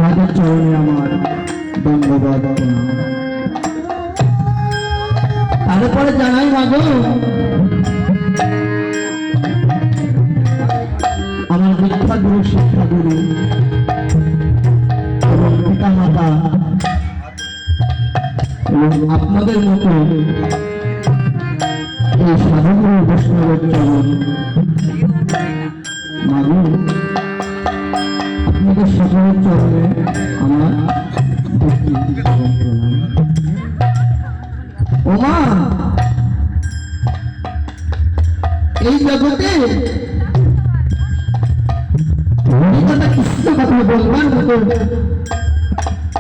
মহারাজের চরণে আমার দণ্ডবত প্রণাম। তারপরে জানাই মাগো, আমার দীক্ষা গুরু, শিক্ষা গুরু এবং পিতা মাতা এবং আপনাদের মতো এই সাধুগুরু বৈষ্ণবের চরণ মাগো, আপনাদের সকলের চরণে আমার ও মা, এই জগতে কৃষ্ণ কথা বলবার মতো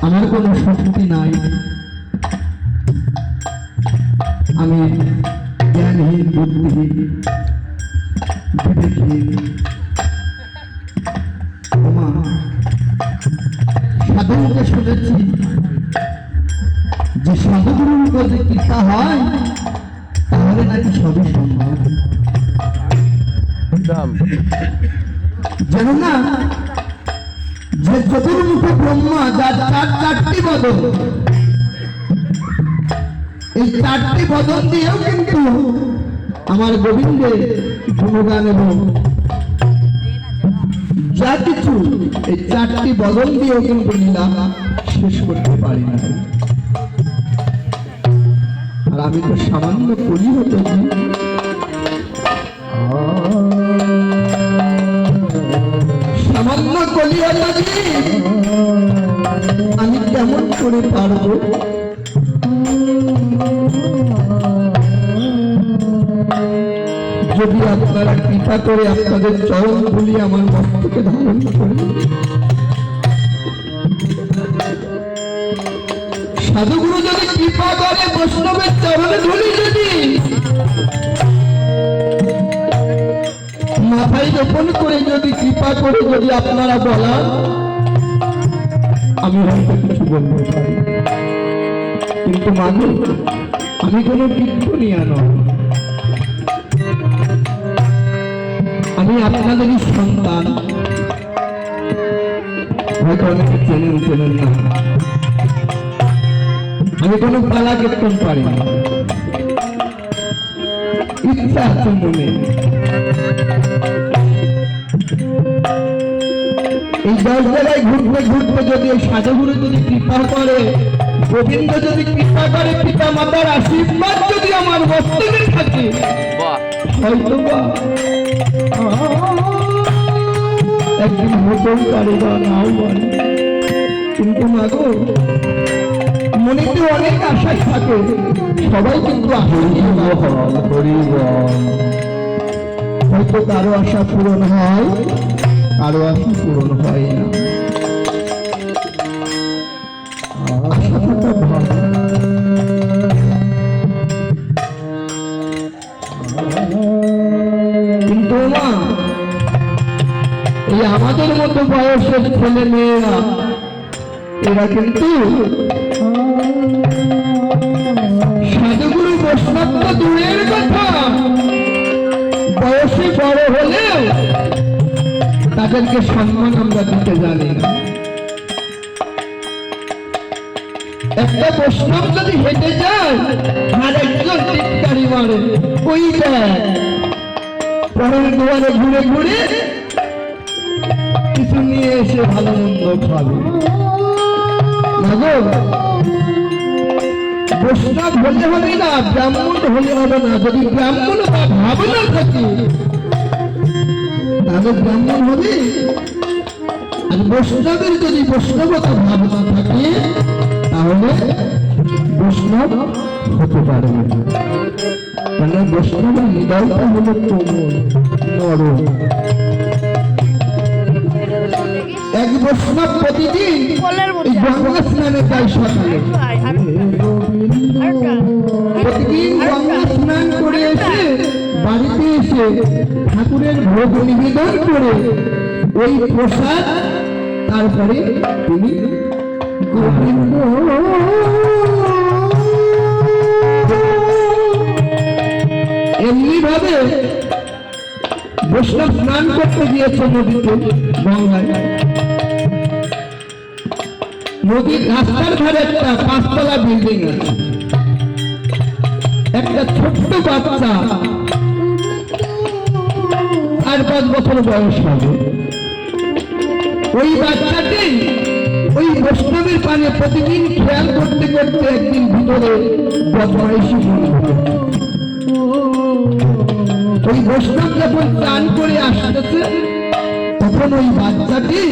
আমার কোনো শক্তি নাই। আমি জ্ঞানহীন, বুদ্ধিহীন, বিবেকহীন। সাধুকে শুনেছি যে সাধুগুরুর যদি কৃপা হয় তাহলে নাকি সবই সম্ভব। জানো না যে চতুর্মুখ ব্রহ্মা, যার চারটি বদন, এই চারটি বদন দিয়েও কিন্তু আমার গোবিন্দের গুণগান এবং যা কিছু এই চারটি বদন দিয়েও কিন্তু লীলা শেষ করতে পারি না। আর আমি তো সামান্য কলি হতো, সামান্য কলি হতো, আমি কেমন করে পারবো? যদি আপনারা কৃপা করে আপনাদের চরণ ধুলি আমার মস্তকে ধারণ করেন, সাধুগুরু যদি কৃপা করে বৈষ্ণবের চরণে ধুলি যদি মাথায় রোপণ করে, যদি কৃপা করে যদি আপনারা বলান, আমি হয়তো কিছু বলতে পারি। কিন্তু মানুষ, আমি কোনো কীর্তনিয়া নয়, আমি আপনাদেরই সন্তান। হয়তো অনেকে চেনেন না, আমি কোনো পালা কীর্তন পারি না, ইচ্ছা আছে মনে। এই 10 জায়গায় ঘুরতে ঘুরতে যদি এই সাধুগুরু যদি কৃপা করে, গোবিন্দ যদি কৃপা করে, পিতা মাতার আশীর্বাদ যদি আমার মস্তকে থাকে, হয়তো একদিন হতেও পারে বা নাও পারে। কিন্তু মাগো, মনেতে অনেক আশাই থাকে, সবাই কিন্তু হয়তো কারো আশা পূরণ হয়, কারো আশা পূরণ হয় না। আশা থাকা ভালো। কিন্তু মা, এই আমাদের মতো বয়সের ছেলে মেয়েরা, এরা কিন্তু সাধুগুরু বৈষ্ণব তো দূরের কথা, বয়সে বড় হলেও তাদেরকে সম্মান আমরা দিতে জানি না। একটা বৈষ্ণব যদি হেঁটে যায়, আর একজন টিটকারি মারে, ওই দেখ পরের দুয়ারে ঘুরে ঘুরে কিছু নিয়ে এসে ভালো মন্দ খাবে। বৈষ্ণব হলে হবে না, ব্রাহ্মণ হলে হবে না। যদি ব্রাহ্মণ বা ভাবনা থাকে তাহলে ব্রাহ্মণ হবে, আর বৈষ্ণবের যদি বৈষ্ণবতা ভাবনা থাকে তাহলে বৈষ্ণব হতে পারে না। মানে বৈষ্ণবের হৃদয়টা হলো কোমল, নরম। এক বৈষ্ণব প্রতিদিন গঙ্গা স্নানে যায় সকালে, প্রতিদিন গঙ্গা স্নান করে এসে বাড়িতে এসে ঠাকুরের ভোগ নিবেদন করে ওই প্রসাদ তারপরে তিনি গোবিন্দ এমনি ভাবে বৈষ্ণব স্নান করতে গিয়েছে নদীতে, গঙ্গায়। নদীর রাস্তার ধারে একটা 5 তলা বিল্ডিং আছে। একটা ছোট্ট বাচ্চা 4-5 বছর বয়স হবে। ওই বাচ্চাটি ওই বৈষ্ণবের পানে প্রতিদিন খেয়াল করতে করতে একদিন ভিতরে বদমাইশি শুরু হলো। ওই বৈষ্ণব যখন চান করে আসতেছে তখন ওই বাচ্চাটি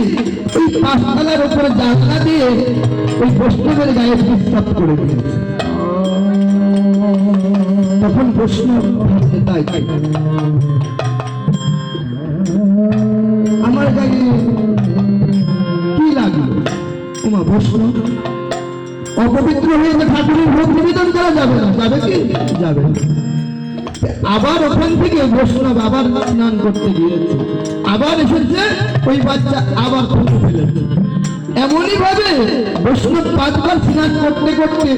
ওই 5 তলার উপরে জানলা দিয়ে ওই বৈষ্ণবের গায়ে পিত্তাপ করে দিয়েছে। তখন বৈষ্ণব ভাবতে তাই আমার গায়ে কি লাগলো? ওমা বৈষ্ণব অপবিত্র হয়ে ঠাকুরের ভোগ নিবেদন করা যাবে না, যাবে কি? যাবে না। আবার ওখান থেকে বৈষ্ণব আবার স্নান করতে গিয়েছে, আবার এসেছে, ওই বাচ্চা আবার থুতু ফেলেছে। এমনই ভাবে বৈষ্ণব 5 বার স্নান করতে করতে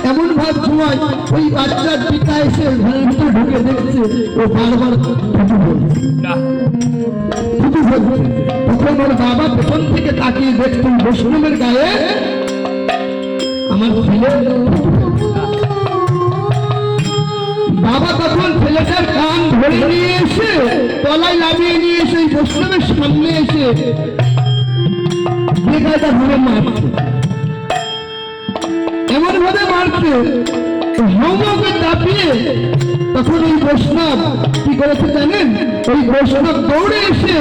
এমন ভাব সময় ওই বাচ্চার পিতা এসে ঘরের ভিতরে ঢুকে দেখছে ও বারবার থুতু ফেলছে। তখন ওর বাবা পেছন থেকে তাকিয়ে দেখছেন বৈষ্ণবের গায়ে আমার ছেলে। বাবা তখন ছেলেটার কান ধরে নিয়ে এসে তলায় লাভিয়ে নিয়ে এসে বৈষ্ণবের সামনে এসে বেকায়দা ধরে মারছে, এমন ভাবে মারছে হাউমাউকে চাপিয়ে। তখন ওই বৈষ্ণব কি করেছে জানেন? ওই বৈষ্ণব দৌড়ে এসে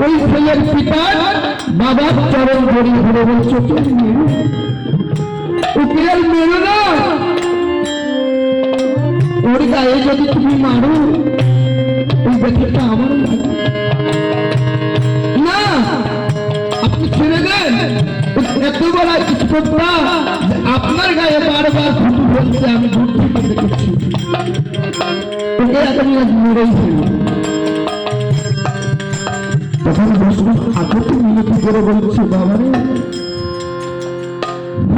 ওই ছেলের পিতার বাবার চরণ ধরিয়ে ধরে বলছে ওকে আর মেরো না, ওর গায়ে যদি তুমি মারো ওই ব্যথাটা আমারও লাগে না, আপনি ছেড়ে দেন। এত বড় কিছু কথা আপনার গায়ে বারবার থুতু ফেলছে, আমি দূর থেকে দেখেছি, ওকে এখনই আজ মেরেই ফেল। তখন বৈষ্ণব আঘাতে মিনতি করে বলছে বাবা রে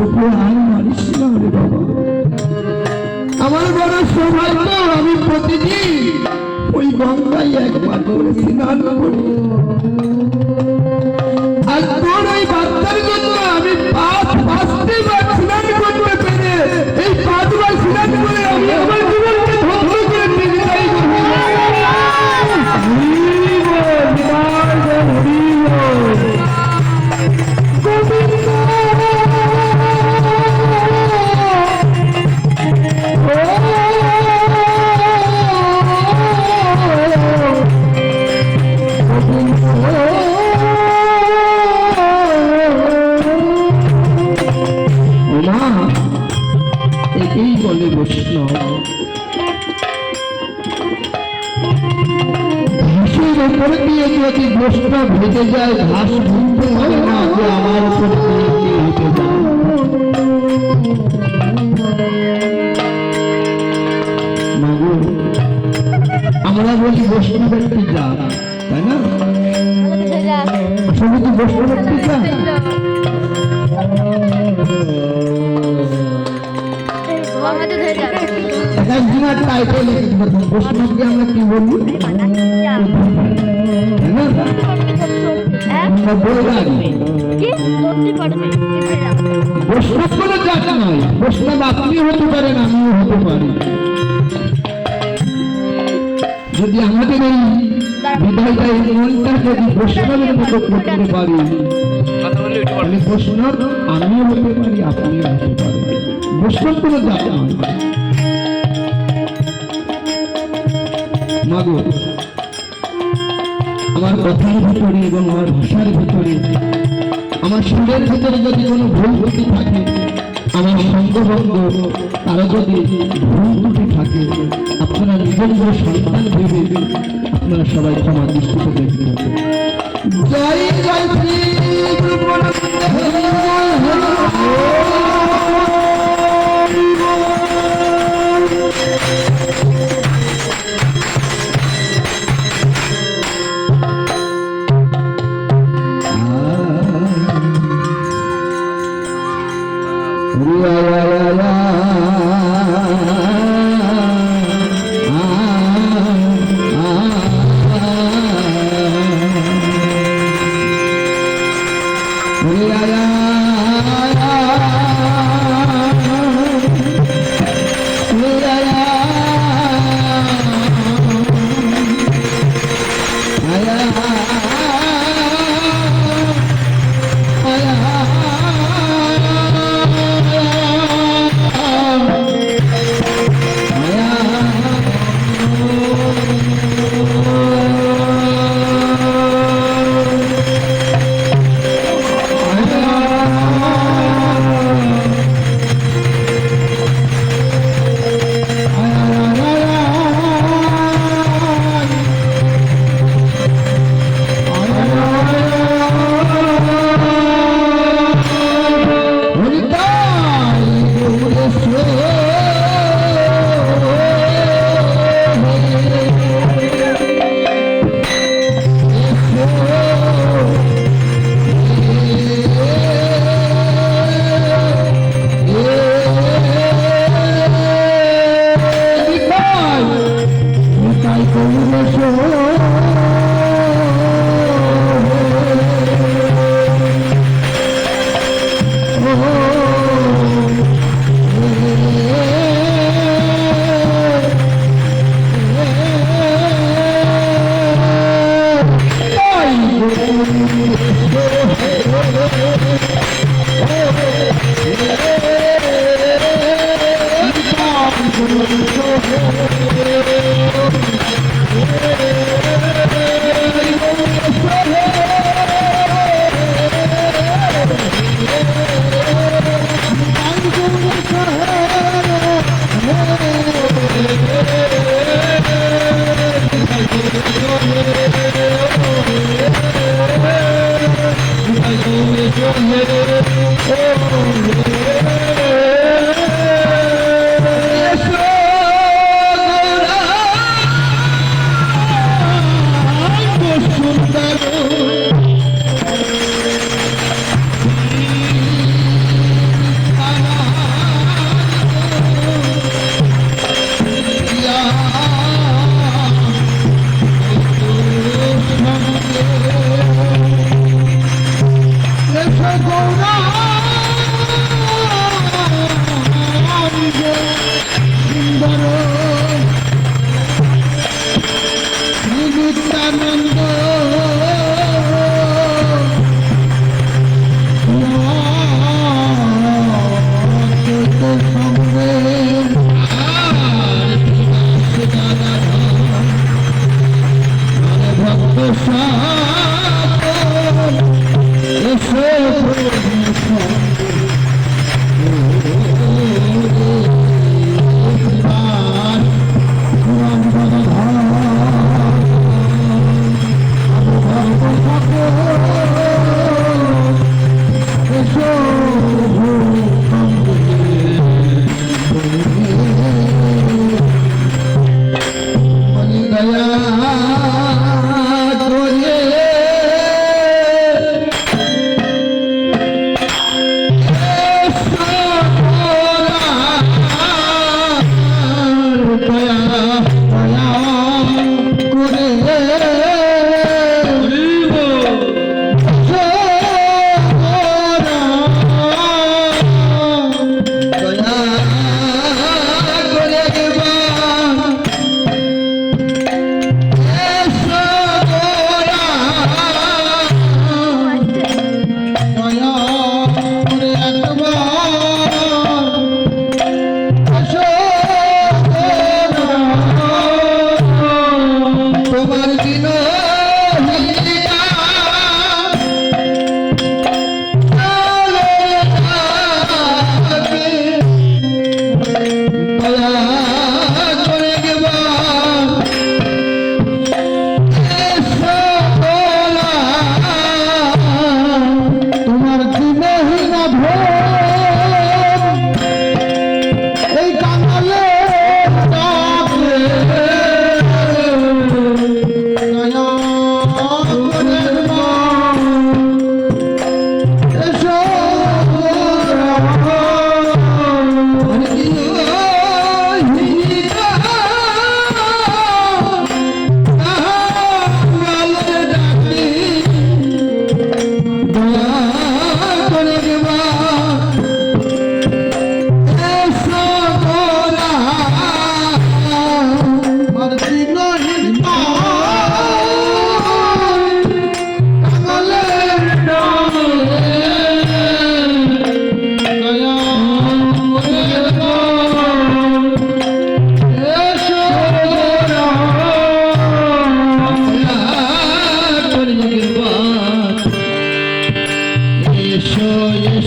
ওকে আর মারিস না রে বাবা, আমার বড় সৌভাগ্য আমি প্রতিদিন ওই গঙ্গায় একবার করে স্নান করি, আর তোর ওই বাচ্চার জন্য আমি 5 বার স্নান করতে পেরে এই 5 বার স্নান করে আমি আমার জীবনকে ধ্বংস করে বিদায় করব। এই বলে বৈষ্ণব ঘাসের উপরে দিয়ে যদি বৈষ্ণব হেঁটে যায় ঘাস ভুলতে হয় না যে আমার উপর দিয়ে হেঁটে যায়। আমরা বলি বৈষ্ণব একটি জাত, তাই না? আসলে কি বৈষ্ণব একটি জাত? একজনের টাইটেল বৈষ্ণবকে আমরা কি বলি? বৈষ্ণব কোনো জাত নয়, বৈষ্ণব আপনিও হতে পারেন, আমিও হতে পারি। যদি আমাদের এই বিধায়িকা এই মনটা যদি বৈষ্ণবের মতো করতে পারি তাহলে বৈষ্ণব আমিও হতে পারি, আপনিও হতে পারি। বৈষ্ণব কোনো জাত নয়। মাগো আমার কথার ভিতরে এবং আমার ভাষার ভিতরে আমার সুরের ভিতরে যদি কোনো ভুল ত্রুটি থাকে, আমার সঙ্গভঙ্গ তারা যদি ভুল ত্রুটি থাকে, আপনারা নিজের নিজের সন্তান ভেবে আপনারা সবাই ক্ষমা দৃষ্টিতে দেখবেন। জয় জয় শ্রী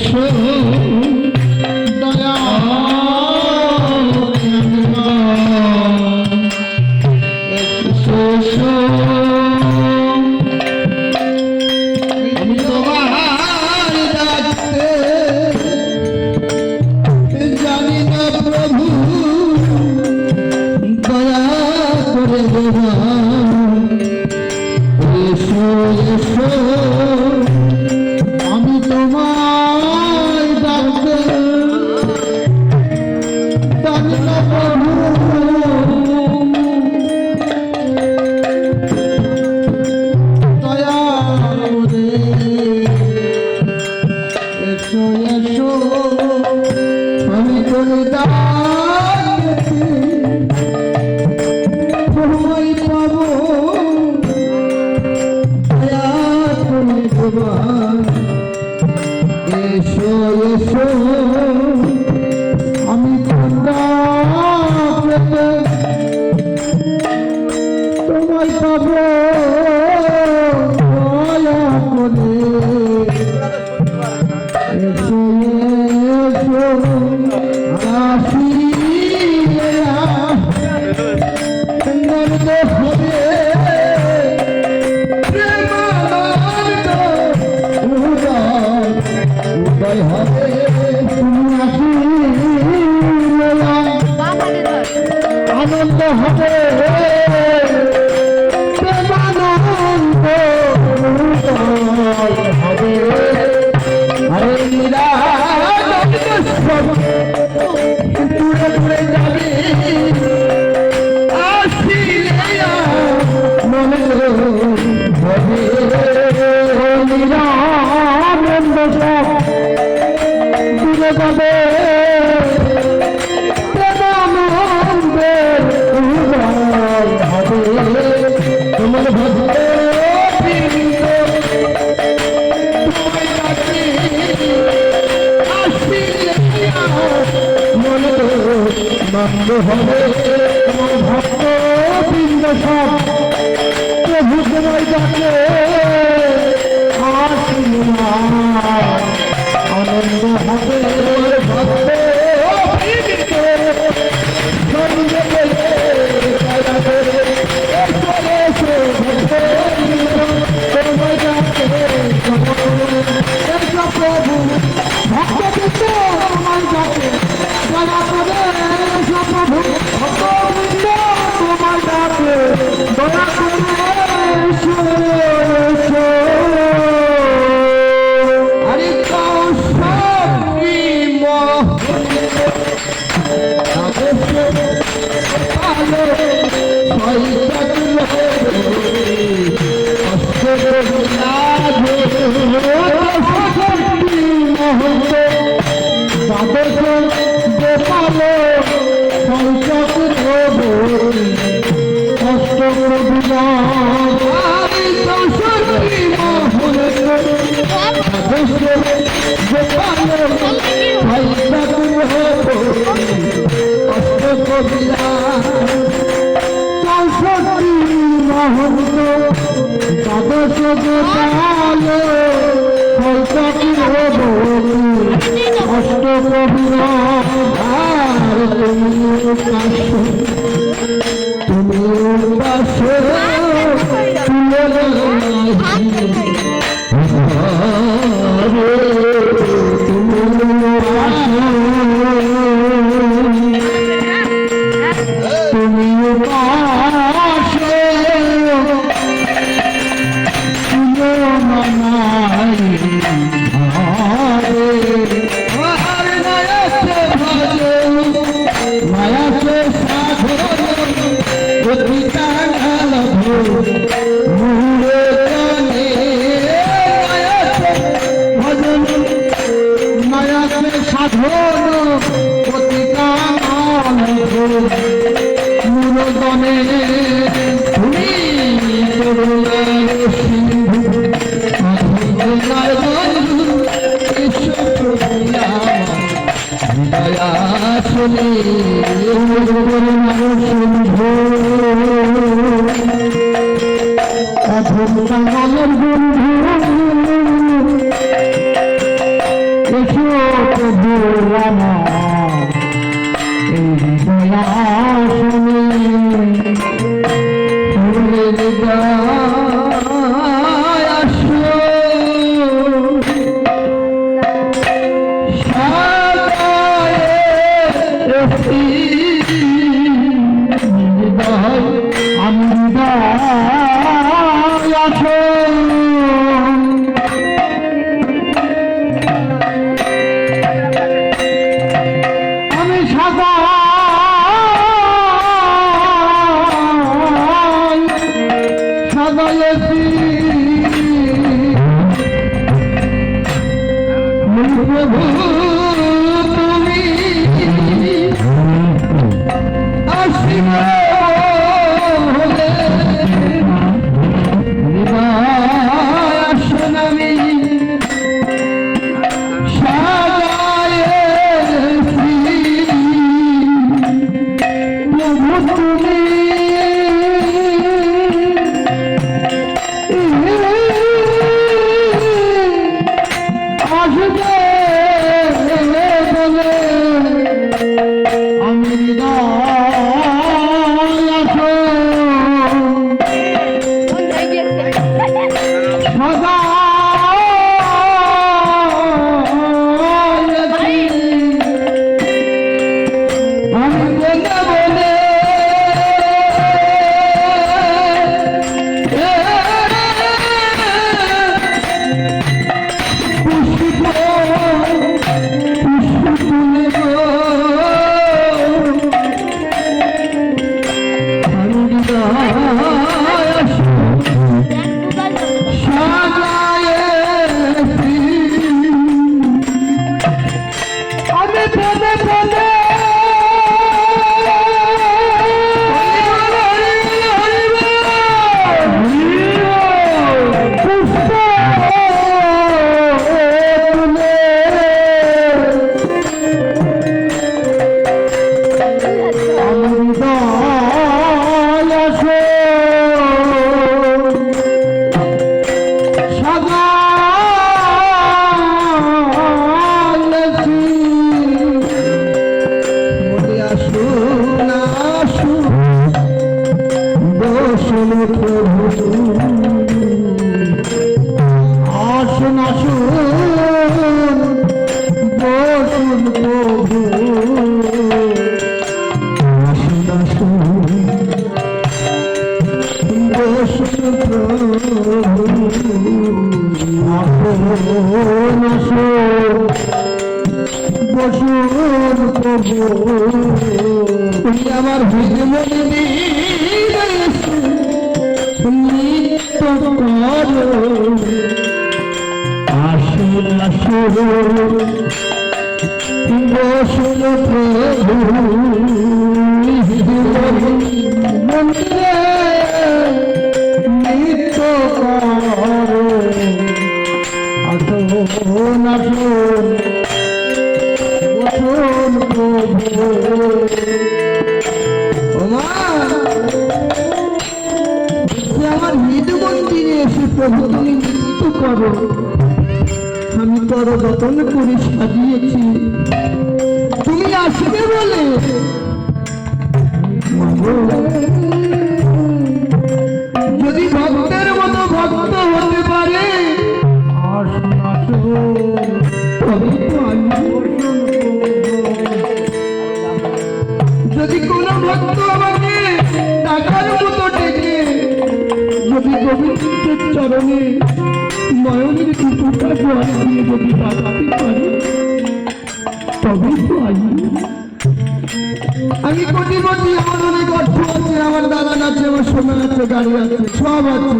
এসো দয়া এসো এসো আমি তোমার ডাকতে জানি না প্রভু দয়া করে দেবা এসো এসো আমি তোমায় ডাকতে জানি না প্রভু দয়া করে এসো এসো আমি করে ডাকতে তোমায় পাবো দয়া করে দেবা এসো এসো আমি তোমায় পাবো দয়া করে এসো এসো আসিয়া নন্দ হবে প্রেমানন্দ উদয় হবে তুমি আসিয়া আনন্দ হবে প্রেমানন্দ উদয় হবে আরে নিরানন্দ সব দূরে দূরে যাবে আসিলে মনে হবে নিরানন্দ সব দূরে যাবে প্রেমানন্দের উদয় হবে তোমার ভক্ত নন্দ হবে তোমার ভক্ত বৃন্দ সব প্রভু তোমায় ডাকে আসিয়া আনন্দ হবে তোমার ভক্ত বৃন্দ সঙ্গে বলে দয়া করে এসো এসো ভক্ত বৃন্দ তোমায় ডাকে এসো প্রভু ভক্ত বৃন্দ তোমায় ডাকে দয়া করে এসো প্রভু ভক্ত বৃন্দ তোমায় ডাকে দয়া করে এসো এসো হরি কৌশলী দ্বাদশ গোপাল অষ্ট কবির তুমি পাশে বন্ধু প্রভু তুমি আসিবে হলে আসন আমি সাজায়েছি প্রভু তুমি আসবে বলে আমি আসুন আসুন বসুন প্রভু আসুন আসুন বসুন প্রভু আসুন আসুন বসুন প্রভু তুমি আমার হৃদয় নিত্য করো আসুন আসুন বসুন প্রভু মন্দিরে নিত্য করো আসুন আসুন বসুন প্রভু আমার মৃদু মন্দিরে এসে প্রভু তুমি নৃত্য করো আমি বড় যত্ন করে সাজিয়েছি তুমি আসবে বলে যদি ভক্তের মতো ভক্ত হতে পারে তবে তো যদি কোনো ভক্ত আমাকে টাকার মতো ডেকে যদি গোবিন্দের চরণে নয়নের কিছুটা জল দিয়ে যদি বাঁচাতে পারি তবে তো আমি কোটিপতি আমার অনেক অর্থ আছে আমার দাদা আছে আমার সোনা আছে গাড়ি আছে সব আছে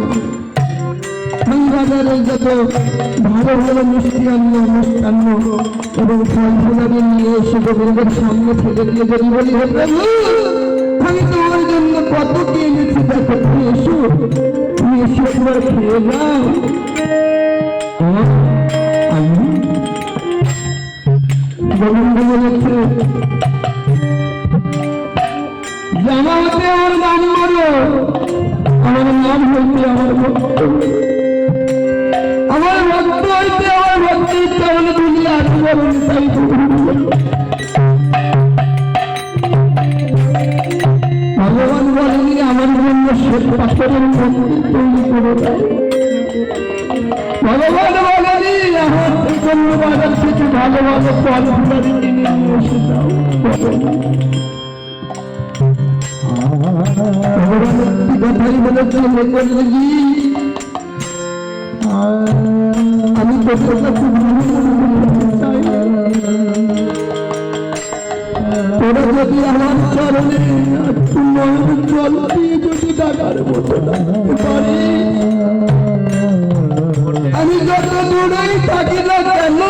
আমি বাজারে যত ভালো ভালো মিষ্টান্ন এবং ফল ফুলাদি নিয়ে এসে গোবিন্দের সামনে থেকে দিয়ে যদি বলি হে প্রভু আমি তোমার জন্য কত কি এনেছি দেখো তুমি এসো একবার খেয়ে যাও গোবিন্দ বলেছে জামা হতে আমার নাম মারো আমার নাম হইতে আমার ভক্ত আমার ভক্ত হইতে আমার ভক্তি ইচ্ছা হলে দুনিয়া আজীবন তাই ভগবান বলেনি আমার জন্য পাথরের মন্দির তৈরি করে দেয় ভগবান বলেনি আমার জন্য বাজার থেকে ভালো ভালো ফল ফুলারি কিনে নিয়ে এসে যাও কথাই বলেছে আমি তোরা যদি আমার চরণে জল দিয়ে যদি ডাকার মতো পারি আমি যত দূরেই থাকি না কেন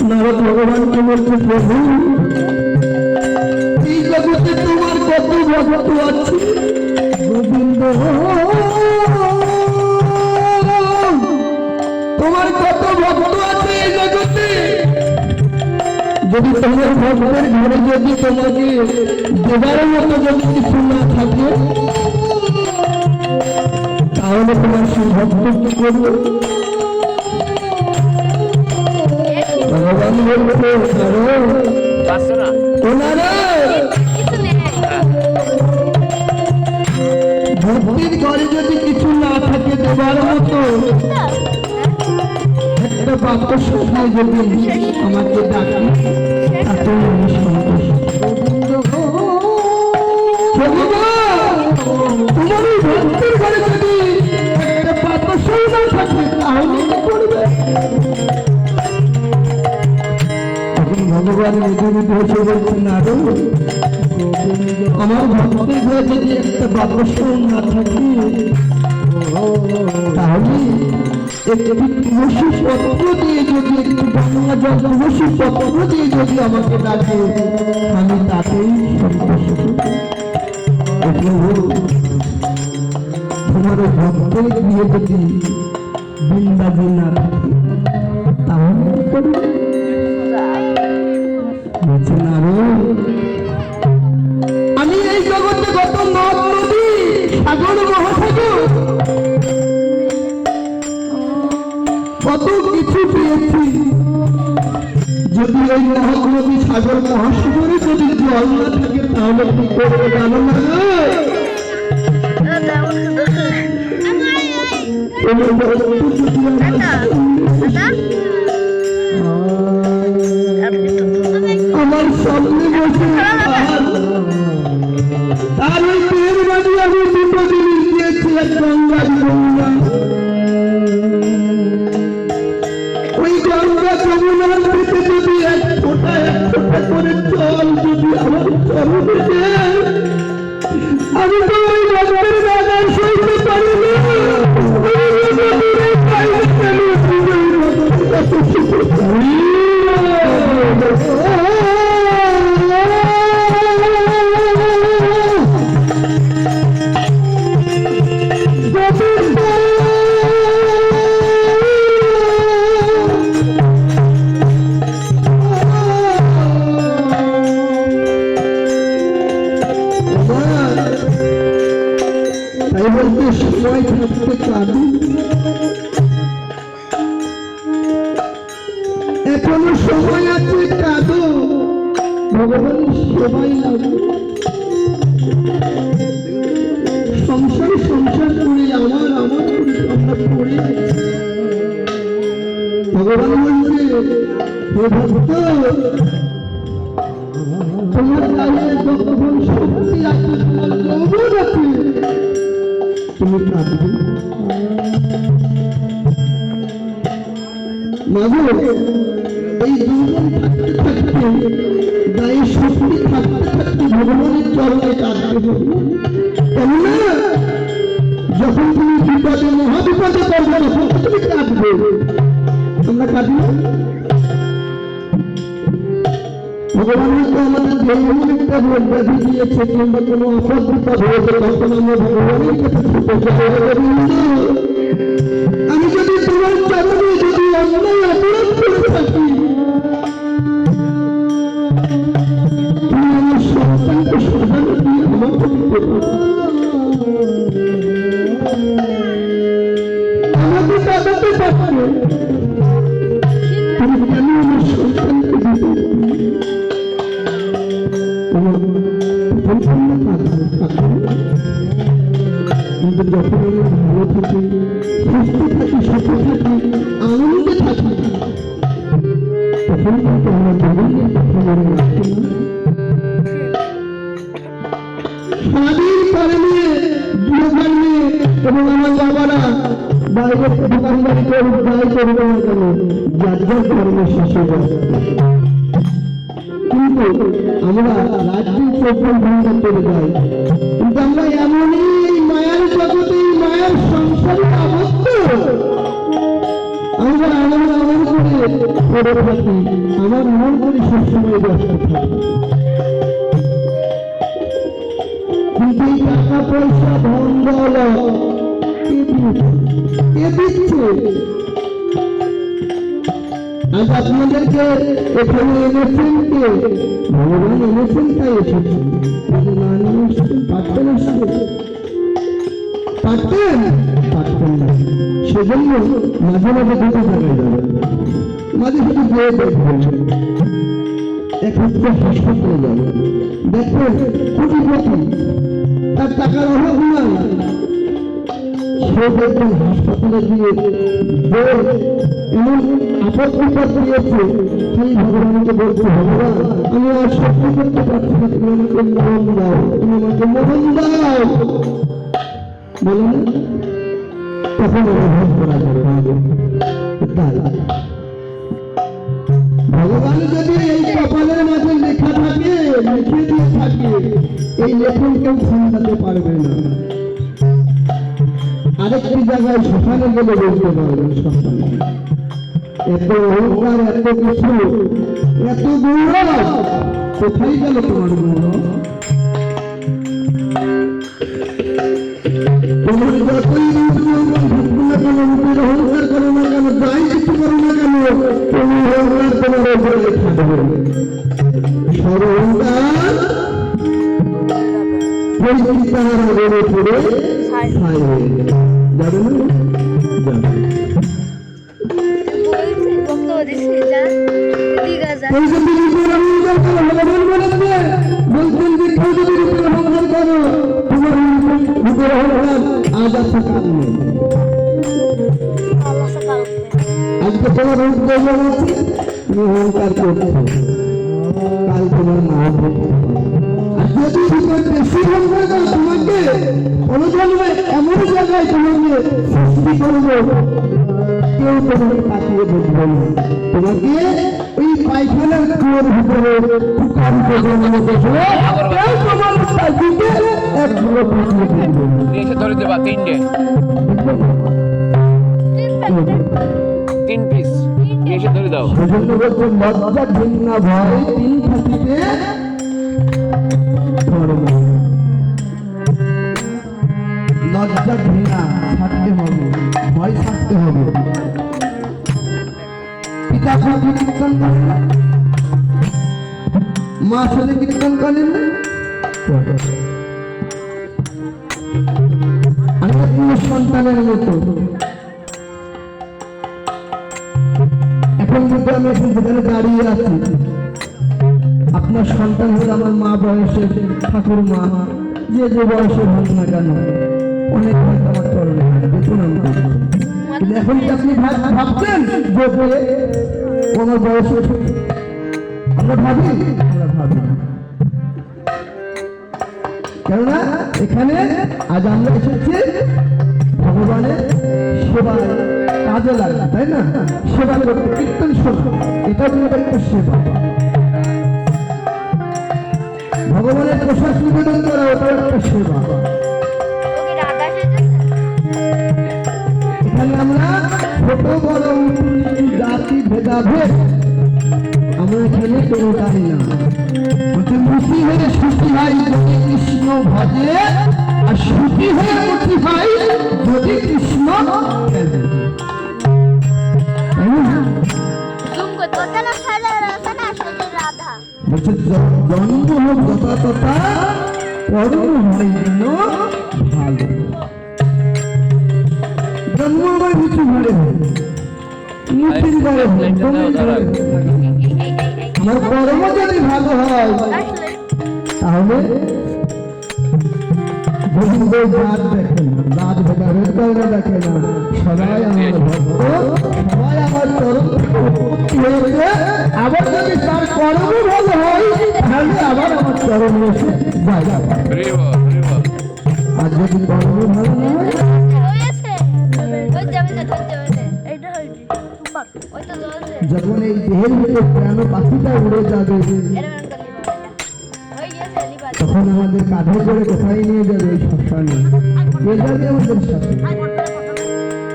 নারদ ভগবানকে বলছে, প্রভু এই জগতে তোমার কত ভক্ত আছে গোবিন্দ, তোমার কত ভক্ত আছে এই জগতে। যদি তোমার ভক্তের ঘরে যদি তোমাকে দেবার মতো যদি কিছু না থাকে, তাহলে তোমার সেই ভক্ত কি করবে? ভগবান বলছে, ভক্তির ঘরে যদি কিছু না থাকে দেবার মতো, একটা বাক্য শোনায় যদি আমাকে ডাকি, তাতে আমি সন্তোষ। তোমার এই ভক্তির ঘরে যদি একটা বাক্য শোনা থাকে, তাহলে কি করবে? ভগবান নিজে নিজে এসে বলছেন, না আমার ভক্তের ঘরে যদি একটা বাক্য না থাকে, তাহলে একটি তুলসী পত্র দিয়ে যদি একটু গঙ্গা জল তুলসী পত্র দিয়ে যদি আমাকে ডাকে, আমি তাতেই সন্তোষ। তোমার ভক্তের গিয়ে যদি বৃন্দাবন না থাকে, তাহলে কি করবে? আমি এই জগতে কত নদ নদী সাগর মহাসাগর কত কিছু পেয়েছি, যদি এই নদ নদী সাগর মহাসাগরে যদি জল না থাকে, তাহলে কি করবে জানো না? আমার সামনে বসে তার ওই পেয়ের বাড়ি আমি দুটো জিনিস দিয়েছি, এক গঙ্গা যমুনা। ওই গঙ্গা যমুনার থেকে যদি এক ফোঁটা করে জল যদি আমার চরণে দেয়, আমি তো ওই গঙ্গার বাগান সইতে পারি না। সময় থাকতে কাঁদি, এখনো সময় আছে, কাঁদো, ভগবানের সেবাই লাগবে। সংসার সংসার করে আমার করে আমরা পড়ে ভগবান বলছে, হে ভক্ত, তোমার গায়ে যতক্ষণ শক্তি আছে, তোমার যৌবন আছে, তুমি কাঁদবে। মাগো, এই যৌবন থাকতে থাকতে, গায়ে শক্তি থাকতে থাকতে ভগবানের চরণে কাঁদতে হবে। কেননা যখন তুমি বিপদে মহাবিপদে পড়বে, তখন তুমি কাঁদবে। আমরা কাঁদি না? ভগবান হয়তো আমাদের এমন একটা রোগ ব্যাধি দিয়েছে, কিংবা কোনো আপদ বিপদ হয়েছে, তখন আমরা ভগবানের কাছে ছুটে যাই, আমি যদি তোমার চরণে যদি অন্যায় অপরাধ করে থাকি, তুমি আমার সন্তানকে সাধন দিয়ে আমাকে আমাকে কাঁদাতে পারবে, তুমি কেন আমার সন্তানকে দিতে? কিন্তু যখন আমি ভালো থাকি, সুস্থ থাকি, সুখে থাকি, আনন্দে থাকি, তখন কিন্তু আমার জীবনের কথা মনে রাখি না। স্বাধীন কারণে দোকান নিয়ে এবং আমার বাবারা বাইরে দোকানদারি করুক, যাই করবে না কেন, যার যার কর্মের শেষে যায়। কিন্তু আমরা রাজ্যের 24 ঘন্টা করে যাই, কিন্তু আমরা এমনই মায়া মায়ের সংসারে আবদ্ধ আমরা আমার করে পড়ে থাকি, আমার মন করে সবসময় ব্যস্ত থাকি। কিন্তু এই টাকা পয়সা ধন দৌলত কে দিচ্ছে? আজ আপনাদেরকে এখানে এনেছেন কে? ভগবান এনেছেন, তাই এসেছেন। না নিয়ে এসেছেন, পারতেন আসতে? পারতেন না। সেজন্য মাঝে মাঝে দুটো জায়গায় যাবেন, মাঝে সাথে গিয়ে দেখবেন। এক হচ্ছে হাসপাতালে যাবেন, দেখবেন কোটিপতি, তার টাকার অভাব নাই, সে দেখবেন হাসপাতালে গিয়ে এমন আপদ বিপদ দিয়েছে, সেই ভগবানকে বলছে, ভগবান আমি আর সহ্য করতে পারছি না, তুমি আমাকে মরণ দাও, তুমি আমাকে মরণ দাও। বলুন, তখন অনুভব করা যাবে ভগবান যদি এই কপালের মাঝে লেখা থাকে, লিখে দিয়ে থাকে, এই লেখন কেউ থামাতে পারবে না। আরেকটি জায়গায় শ্মশানে গেলে বলতে পারবেন, শ্মশানে এত অহংকার, এত কিছু, এত গৌরব, কোথায় গেল তোমার গৌরব? তোমার যতই অহংকার করো না কেন, যাই কিছু করো না কেন, তুমি অহংকার তোমার উপরে লেখা দেবে। সরহংকার পরিচিতার গড়ে পড়ে ছাই হয়ে যাবে না, যাবে। বলছেন যে কেউ যদি রূপের অহংকার করো, তোমার রূপের অহংকার আজ আর থাকার নেই। আজকে তোমার রূপ দেখে বলছি, তুমি অহংকার করছো, কাল তোমার মা বলছে। আর যদি রূপের বেশি অহংকার করো, তোমাকে অনুজন্মে এমন জায়গায় তোমাকে সৃষ্টি করবো, কেউ তোমাকে কাটিয়ে বুঝবে না। তোমাকে এই পায়খানার কুয়োর ভিতরে ফুকান করে বসলে কেউ তোমার দিকে এক ধরে পাঠিয়ে দেবে। এসে ধরে দেবা তিনটে, 3 পিস এসে ধরে দাও। সেজন্য বলছে লজ্জা ঘৃণা ভয় 3 ফাঁসিতে ধর্ম। লজ্জা ঘৃণা ছাড়তে হবে, ভয় ছাড়তে হবে। পিতা সাথে কীর্তন করেন না, মা সাথে কীর্তন করেন না, আমি সন্তানের মতো। এখন কিন্তু আমি এখন যেখানে দাঁড়িয়ে আছি, আপনার সন্তান হলে আমার মা বয়সের ঠাকুর মা, যে যে বয়সে হোক না কেন, অনেক হয়তো আমার চরণে দেখুন। কিন্তু এখন কি আপনি ভাবছেন যে আমার বয়সে? আমরা ভাবি, আমরা ভাবি না। কেননা এখানে আজ আমরা এসেছি ভগবানের সেবায় কাজে লাগা, তাই না? সেবা করতে, কীর্তন শোনা, এটা কিন্তু একটা সেবা। ভগবানের প্রসাদ নিবেদন করা, ওটা একটা সেবা। এখানে আমরা ছোট বড় জাতি ভেদাভেদ আমরা এখানে কোনো জানি না। মুখী হয়ে সুখী হয় যদি কৃষ্ণ ভজে, আর সুখী হয়ে মুখী হয় যদি কৃষ্ণ ভজে। বলছে জন্ম হোক যথা তথা, কর্ম হয় যেন ভালো। জন্ম আমার কিছু ঘরে হয়, মুক্তির ঘরে হয়, আমার কর্ম যদি ভালো হয়, তাহলে গোবিন্দ জাত দেখে না, জাত ভেদাভেদ করে দেখে না, সবাই আমার ভক্ত, সবাই আমার চরণ হয়েছে। আবার যদি তার কর্ম ভালো হয়, তাহলে আবার আমার চরণ এসে যায়। আর যদি কর্ম ভালো না হয়, যখন এই দেহের ভিতরে প্রাণ পাখিটা উড়ে যাবে, তখন আমাদের কাঁধে করে কোথায় নিয়ে যাবে এই শ্মশানে? কে যাবে আমাদের সাথে?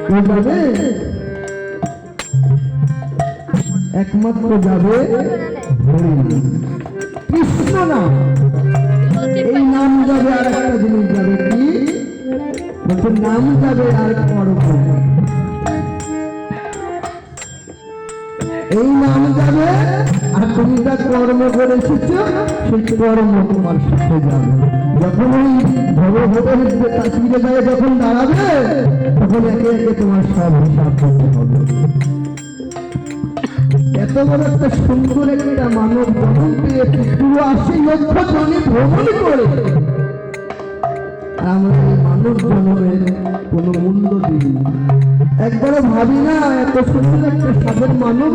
কে যাবে? একমাত্র যাবে হরিনাম, কৃষ্ণ নাম। এই নাম যাবে, আর একটা জিনিস যাবে, কি বলছে? নাম যাবে আর কর্ম। এই নাম যাবে আর তুমি যা কর্ম করে এসেছো সেই কর্ম তোমার সাথে যাবে। যখন ওই ভগবতের কাশ্মীরে গায়ে যখন দাঁড়াবে তখন একে একে তোমার সব হিসাব করতে হবে। এত বড় একটা সুন্দর একটা মানব জন্ম পেয়েছি, পুরো 80 লক্ষ জনে ভ্রমণ করে আমরা এই মানব জন্মের কোনো মূল্য দিই, একবারও ভাবি না এত সুন্দর একটা সাধন মানব